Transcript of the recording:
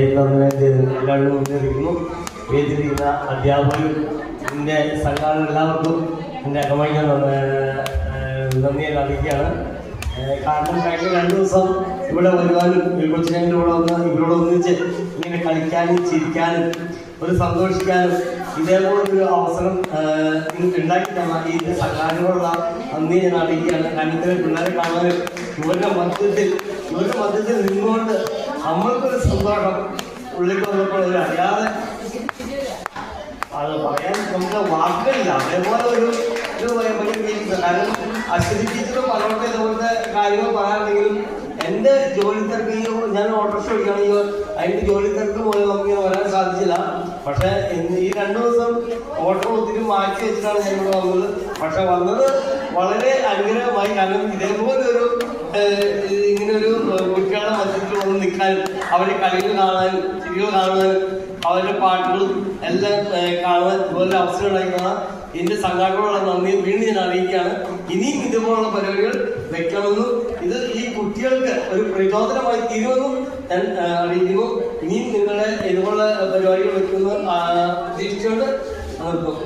എല്ലാവരും മുന്നേറിക്കുന്നു. വേദിയിരിക്കുന്ന അധ്യാപകരും എൻ്റെ സംഘാടനം എല്ലാവർക്കും എൻ്റെ അകമഴിഞ്ഞ നന്ദി അറിയിക്കുകയാണ്. കാരണം കഴിഞ്ഞ 2 ദിവസം ഇവിടെ വരുവാനും കൊച്ചിനെൻ്റെ കൂടെ ഇവരോട് ഒന്നിച്ച് ഇങ്ങനെ കളിക്കാനും ചിരിക്കാനും ഒരു സന്തോഷിക്കാനും ഇതേപോലൊരു അവസരം ഉണ്ടാക്കി തന്ന ഈ സംഘാടനങ്ങളുള്ള നന്ദി ഞാൻ അറിയിക്കുകയാണ്. കാരണം പിള്ളേരെ കാണാനും ഇവരുടെ മധ്യത്തിൽ നിന്നുകൊണ്ട് നമ്മൾക്കൊരു സന്തോഷം ഉള്ളിൽ വന്നപ്പോൾ ഒരു അറിയാതെ അത് പറയാൻ നമുക്ക് വാക്കുകളില്ല. അതേപോലെ ഒരു കാരണം അശ്വതിപ്പിച്ചിട്ട് പലവട്ടെ ഇതുപോലത്തെ കാര്യങ്ങൾ പറയാറുണ്ടെങ്കിലും എൻ്റെ ജോലി തിരക്ക് ഞാൻ ഓട്ടോറിക്ഷ ഓടിക്കുകയാണെങ്കിൽ അതിൻ്റെ ജോലി തിരക്ക് പോലെ നമുക്കിങ്ങനെ വരാൻ സാധിച്ചില്ല. പക്ഷേ ഈ 2 ദിവസം ഓട്ടോ ഒത്തിരി മാറ്റി വെച്ചിട്ടാണ് ഞാൻ ഇവിടെ വന്നത്. പക്ഷെ വന്നത് വളരെ അനുഗ്രഹമായി. കാരണം ഇതേപോലൊരു ഇങ്ങനൊരു കുട്ടികളുടെ മധ്യത്തിൽ വന്ന് നിൽക്കാനും അവരുടെ കളികൾ കാണാനും ചിരികൾ കാണാനും അവരുടെ പാട്ടുകളും എല്ലാം കാണുവാൻ ഇതുപോലെ അവസരം ഉണ്ടായിരിക്കുന്ന ഇതിൻ്റെ സംഘാടനമുള്ള നന്ദി വീണ്ടും ഞാൻ അറിയിക്കുകയാണ്. ഇനിയും ഇതുപോലുള്ള പരിപാടികൾ വെക്കണമെന്നും ഇത് ഈ കുട്ടികൾക്ക് ഒരു പ്രചോദനമായി തീരുമെന്നും ഞാൻ അറിയിക്കുന്നു. ഇനിയും നിങ്ങളെ ഇതുപോലുള്ള പരിപാടികൾ വെക്കുമെന്ന് പ്രതീക്ഷിച്ചുകൊണ്ട് നിർത്തും.